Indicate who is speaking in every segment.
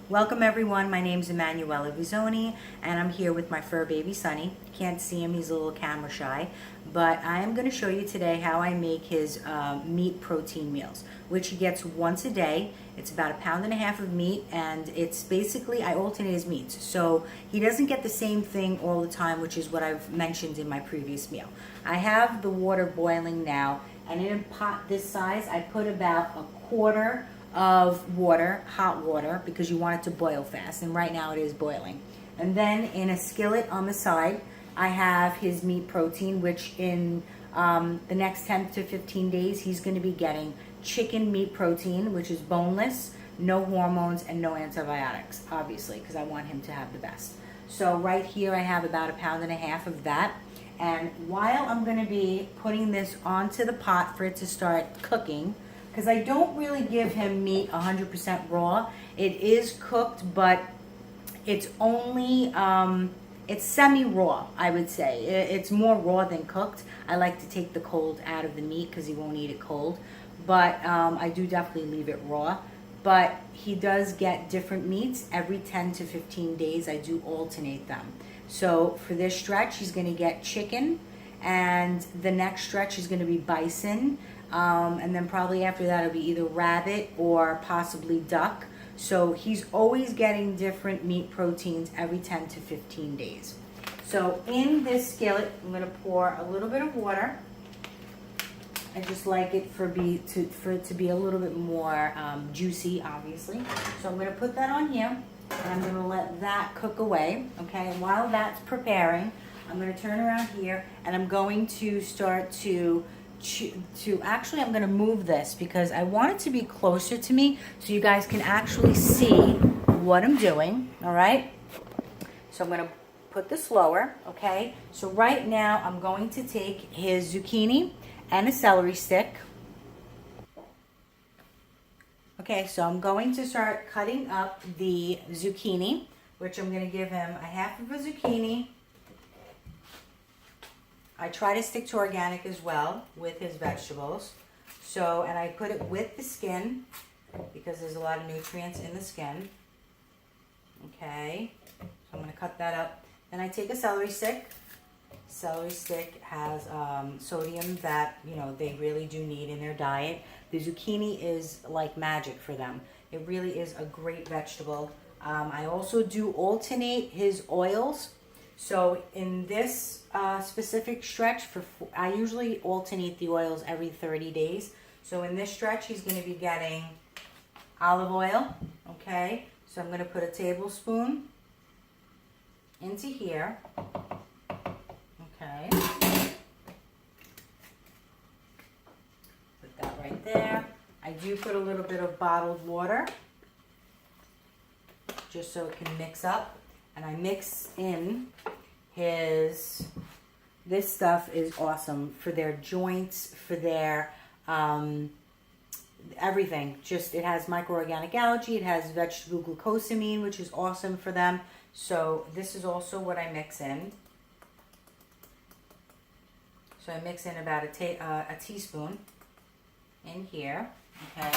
Speaker 1: Welcome everyone, my name is Emanuela Vizzoni and I'm here with my fur baby Sonnie. Can't see him, he's a little camera shy, but I am going to show you today how I make his meat protein meals, which he gets once a day. It's about 1.5 pounds of meat, and it's basically, I alternate his meats. So he doesn't get the same thing all the time, which is what I've mentioned in my previous meal. I have the water boiling now, and in a pot this size, I put about 1/4 of water, hot water, because you want it to boil fast, and right now it is boiling. And then in a skillet on the side, I have his meat protein, which in the next 10 to 15 days, he's going to be getting chicken meat protein, which is boneless, no hormones, and no antibiotics, obviously, because I want him to have the best. So right here, I have about 1.5 pounds of that. And while I'm going to be putting this onto the pot for it to start cooking, because I don't really give him meat 100% raw. It is cooked, but it's only, it's semi-raw, I would say. It's more raw than cooked. I like to take the cold out of the meat because he won't eat it cold. But I do definitely leave it raw. But he does get different meats. Every 10 to 15 days, I do alternate them. So for this stretch, he's going to get chicken. And the next stretch is going to be bison. And then probably after that it'll be either rabbit or possibly duck. So he's always getting different meat proteins every 10 to 15 days. So in this skillet, I'm going to pour a little bit of water. I just like it for it to be a little bit more juicy, obviously. So I'm going to put that on here, and I'm going to let that cook away. Okay, and while that's preparing, I'm going to turn around here, and I'm going to start to actually, I'm going to move this because I want it to be closer to me so you guys can actually see what I'm doing. All right, so I'm going to put this lower. Okay, so right now I'm going to take his zucchini and a celery stick. Okay, so I'm going to start cutting up the zucchini, which I'm going to give him 1/2 of a zucchini. I try to stick to organic as well with his vegetables. So, and I put it with the skin because there's a lot of nutrients in the skin. Okay, so I'm going to cut that up. Then I take a celery stick. Celery stick has sodium that, you know, they really do need in their diet. The zucchini is like magic for them. It really is a great vegetable. I also do alternate his oils. So in this specific stretch, I usually alternate the oils every 30 days. So in this stretch, he's going to be getting olive oil. Okay, so I'm going to put a tablespoon into here. Okay, put that right there. I do put a little bit of bottled water just so it can mix up. And I mix in this stuff is awesome for their joints, for their everything. Just, it has microorganic algae, it has vegetable glucosamine, which is awesome for them. So this is also what I mix in. So I mix in about a teaspoon in here. Okay.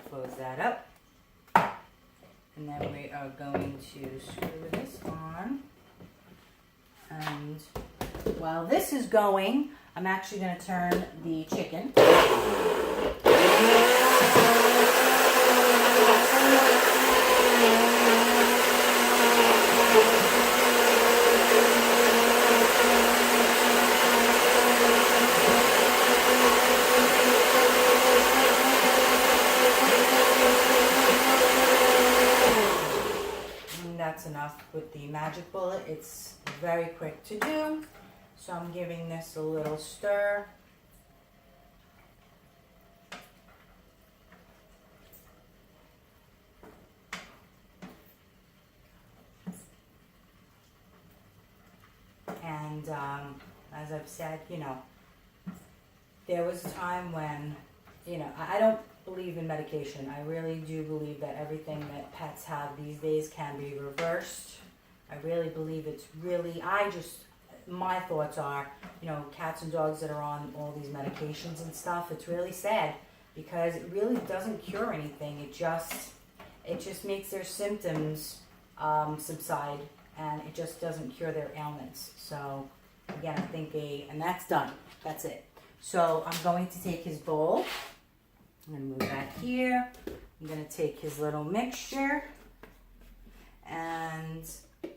Speaker 1: Close that up. And then we are going to screw this on. And while this is going, I'm actually going to turn the chicken. That's enough with the magic bullet. It's very quick to do. So I'm giving this a little stir. And as I've said, you know, there was a time when, you know, I don't believe in medication. I really do believe that everything that pets have these days can be reversed. I really believe it's really, my thoughts are, you know, cats and dogs that are on all these medications and stuff, it's really sad because it really doesn't cure anything. It just makes their symptoms subside, and it just doesn't cure their ailments. So again, I think and that's done. That's it. So I'm going to take his bowl. I'm going to move that here. I'm going to take his little mixture, and let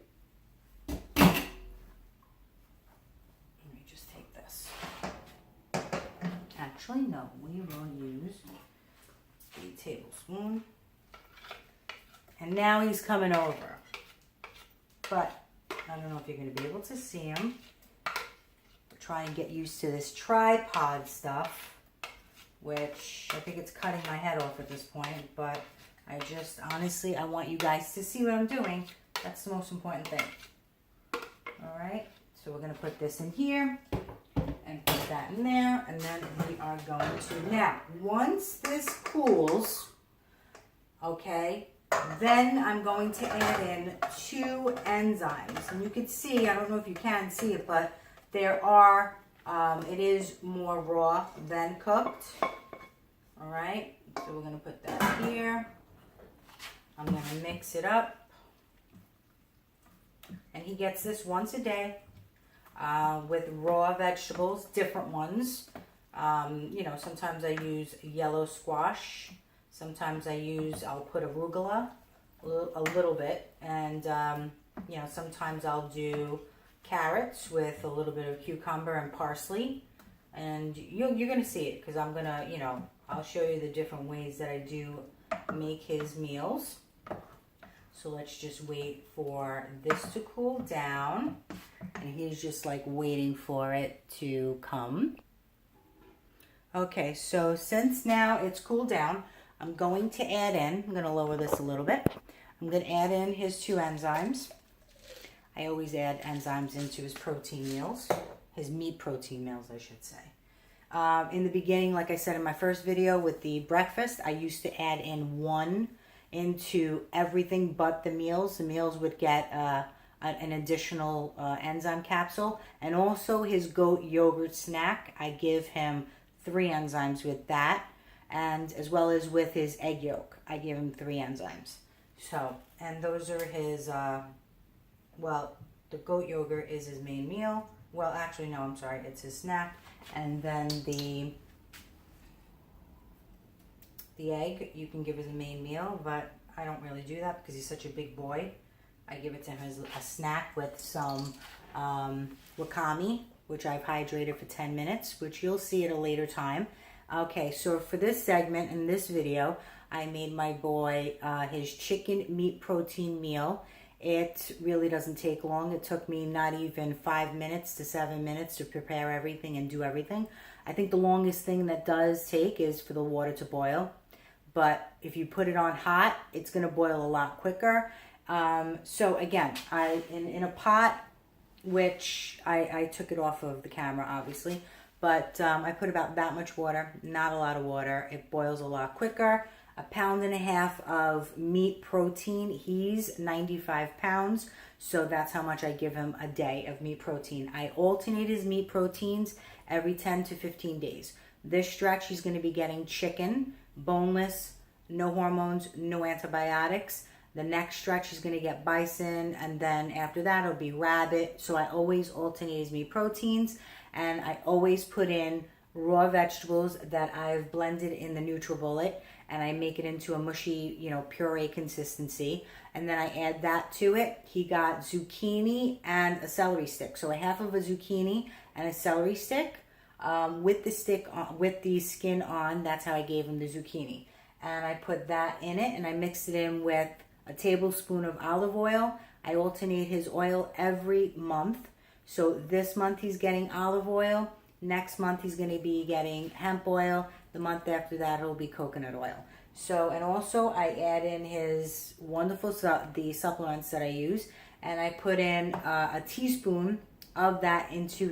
Speaker 1: me just take this. Actually, no, we will use a tablespoon. And now he's coming over. But I don't know if you're going to be able to see him. Try and get used to this tripod stuff, which I think it's cutting my head off at this point, but honestly, I want you guys to see what I'm doing. That's the most important thing. All right, so we're gonna put this in here and put that in there, and then we are going to, now, once this cools, okay, then I'm going to add in 2 enzymes. And you can see, I don't know if you can see it, but there are, it is more raw than cooked. All right, so we're gonna put that here. I'm gonna mix it up. And he gets this once a day with raw vegetables, different ones. You know, sometimes I use yellow squash. Sometimes I'll put arugula, a little bit. And, you know, sometimes I'll do carrots with a little bit of cucumber and parsley, and you're gonna see it because I'm gonna, you know, I'll show you the different ways that I do make his meals. So let's just wait for this to cool down, and he's just like waiting for it to come. Okay, so since now it's cooled down, I'm going to add in, I'm gonna lower this a little bit. I'm gonna add in his 2 enzymes. I always add enzymes into his protein meals, his meat protein meals, I should say. In the beginning, like I said in my first video with the breakfast, I used to add in 1 into everything but the meals. The meals would get an additional enzyme capsule. And also his goat yogurt snack, I give him 3 enzymes with that. And as well as with his egg yolk, I give him 3 enzymes. So, and those are his... well, the goat yogurt is his main meal. Well, actually, no, I'm sorry. It's his snack. And then the egg, you can give as a main meal, but I don't really do that because he's such a big boy. I give it to him as a snack with some wakame, which I've hydrated for 10 minutes, which you'll see at a later time. Okay, so for this segment in this video, I made my boy his chicken meat protein meal. It really doesn't take long. It took me not even 5 minutes to 7 minutes to prepare everything and do everything. I think the longest thing that does take is for the water to boil. But if you put it on hot, it's going to boil a lot quicker. So again, in a pot, which I took it off of the camera, obviously. But I put about that much water, not a lot of water. It boils a lot quicker. 1.5 pounds of meat protein. He's 95 pounds, so that's how much I give him a day of meat protein. I alternate his meat proteins every 10 to 15 days. This stretch, he's going to be getting chicken, boneless, no hormones, no antibiotics. The next stretch, he's going to get bison, and then after that, it'll be rabbit. So I always alternate his meat proteins, and I always put in raw vegetables that I've blended in the NutriBullet, and I make it into a mushy, you know, puree consistency. And then I add that to it. He got zucchini and a celery stick. So 1/2 of a zucchini and a celery stick with the stick on, with the skin on. That's how I gave him the zucchini. And I put that in it, and I mixed it in with a tablespoon of olive oil. I alternate his oil every month. So this month he's getting olive oil. Next month he's going to be getting hemp oil. The month after that it'll be coconut oil. So, and also I add in his wonderful the supplements that I use, and I put in a teaspoon of that into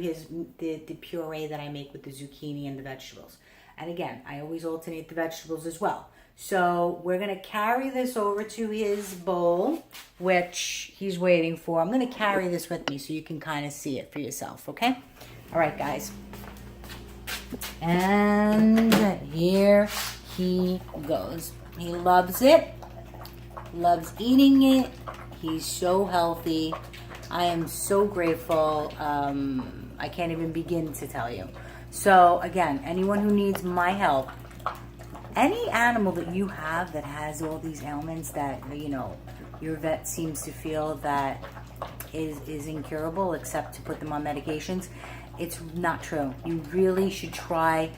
Speaker 1: the puree that I make with the zucchini and the vegetables. And again, I always alternate the vegetables as well. So we're going to carry this over to his bowl, which he's waiting for. I'm going to carry this with me so you can kind of see it for yourself, okay? All right, guys. And here he goes. He loves it, loves eating it. He's so healthy. I am so grateful. I can't even begin to tell you. So again, anyone who needs my help, any animal that you have that has all these ailments that, you know, your vet seems to feel that is incurable except to put them on medications, it's not true. You really should try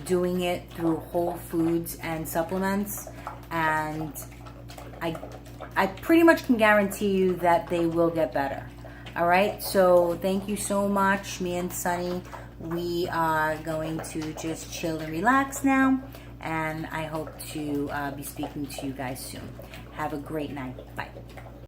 Speaker 1: doing it through whole foods and supplements, and I pretty much can guarantee you that they will get better. All right, so thank you so much. Me and Sonnie, we are going to just chill and relax now, and I hope to be speaking to you guys soon. Have a great night. Bye.